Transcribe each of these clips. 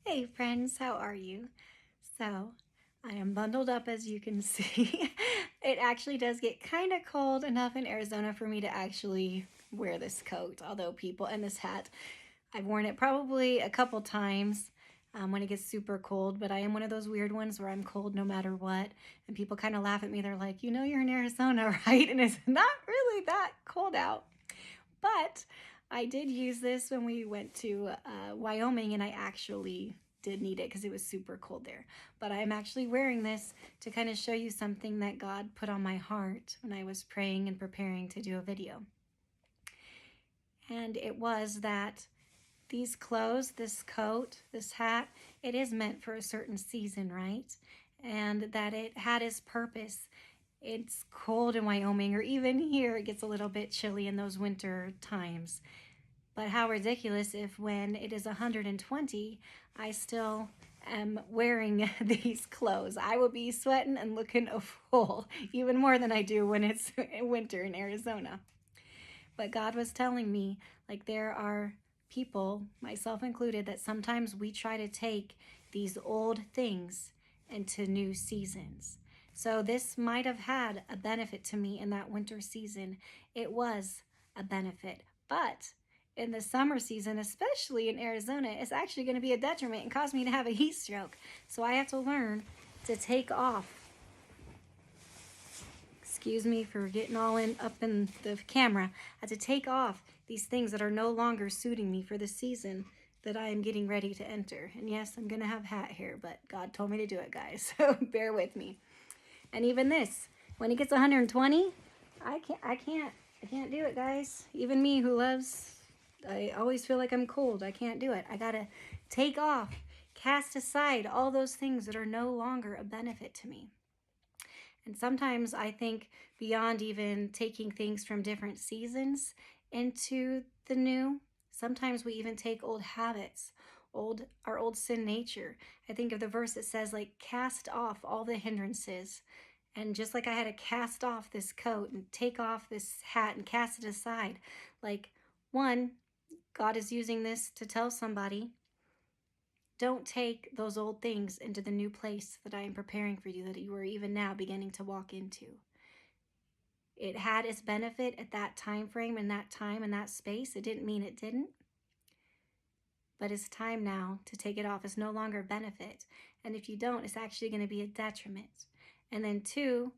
Hey friends, how are you? So, I am bundled up as you can see. It actually does get kind of cold enough in Arizona for me to actually wear this coat, although people, and this hat. I've worn it probably a couple times when it gets super cold, but I am one of those weird ones where I'm cold no matter what. And people kind of laugh at me. They're like, you're in Arizona, right? And it's not really that cold out. But I did use this when we went to Wyoming, and I actually did need it because it was super cold there. But I'm actually wearing this to kind of show you something that God put on my heart when I was praying and preparing to do a video. And it was that these clothes, this coat, this hat, it is meant for a certain season, right? And that it had its purpose. It's cold in Wyoming, or even here, it gets a little bit chilly in those winter times. But how ridiculous if when it is 120, I still am wearing these clothes. I will be sweating and looking a fool, even more than I do when it's winter in Arizona. But God was telling me, like, there are people, myself included, that sometimes we try to take these old things into new seasons. So this might have had a benefit to me in that winter season. It was a benefit. But in the summer season, especially in Arizona, it's actually going to be a detriment and cause me to have a heat stroke. So I have to learn to take off. Excuse me for getting all up in the camera. I had to take off these things that are no longer suiting me for the season that I am getting ready to enter. And yes, I'm gonna have hat hair, but God told me to do it, guys. So bear with me. And even this, when it gets 120, I can't do it, guys. Even me who loves, I always feel like I'm cold. I can't do it. I gotta take off, cast aside all those things that are no longer a benefit to me. And sometimes I think beyond even taking things from different seasons into the new, sometimes we even take old habits, our old sin nature. I think of the verse that says, like, cast off all the hindrances. And just like I had to cast off this coat and take off this hat and cast it aside, like, one, God is using this to tell somebody, don't take those old things into the new place that I am preparing for you, that you are even now beginning to walk into. It had its benefit at that time frame and that time and that space. It didn't mean it didn't. But it's time now to take it off. It's no longer a benefit. And if you don't, it's actually going to be a detriment. And then two,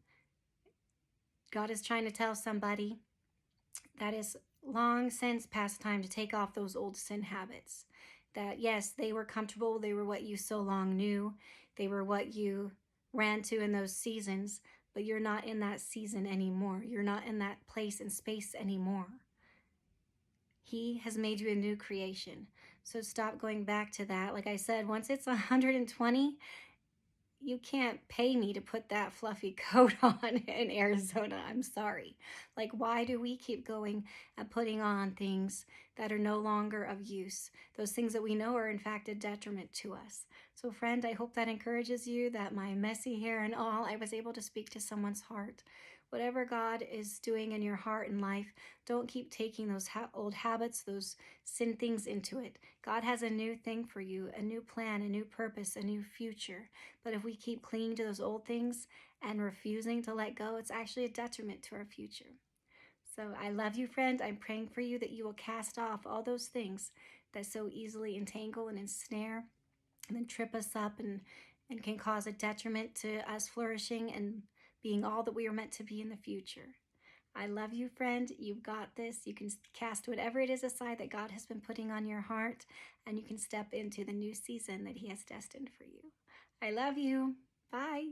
God is trying to tell somebody that is long since past time to take off those old sin habits. That yes, they were comfortable, they were what you so long knew, they were what you ran to in those seasons, but you're not in that season anymore. You're not in that place and space anymore. He has made you a new creation. So stop going back to that. Like I said, once it's 120, you can't pay me to put that fluffy coat on in Arizona. I'm sorry. Like, why do we keep going and putting on things that are no longer of use? Those things that we know are, in fact, a detriment to us. So, friend, I hope that encourages you, that my messy hair and all, I was able to speak to someone's heart. Whatever God is doing in your heart and life, don't keep taking those old habits, those sin things into it. God has a new thing for you, a new plan, a new purpose, a new future. But if we keep clinging to those old things and refusing to let go, it's actually a detriment to our future. So I love you, friend. I'm praying for you that you will cast off all those things that so easily entangle and ensnare and then trip us up and can cause a detriment to us flourishing and being all that we are meant to be in the future. I love you, friend. You've got this. You can cast whatever it is aside that God has been putting on your heart, and you can step into the new season that He has destined for you. I love you. Bye.